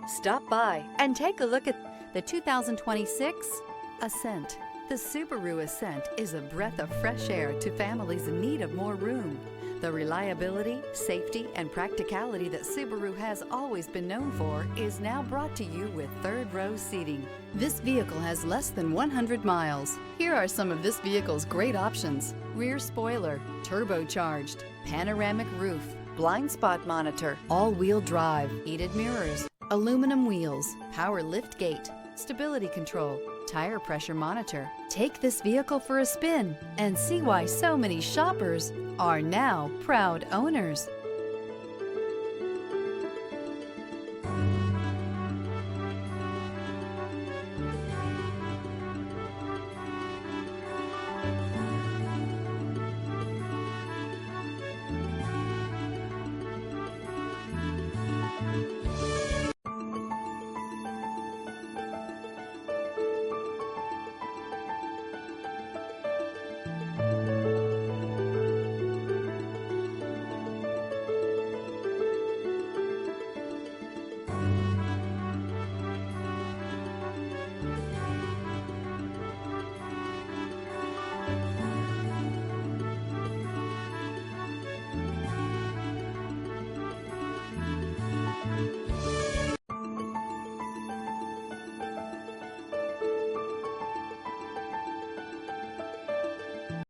Stop by and take a look at the 2026 Ascent. The Subaru Ascent is a breath of fresh air to families in need of more room. The reliability, safety, and practicality that Subaru has always been known for is now brought to you with third-row seating. This vehicle has less than 100 miles. Here are some of this vehicle's great options: rear spoiler, turbocharged, panoramic roof, blind spot monitor, all-wheel drive, heated mirrors, aluminum wheels, power lift gate, stability control, tire pressure monitor. Take this vehicle for a spin and see why so many shoppers are now proud owners.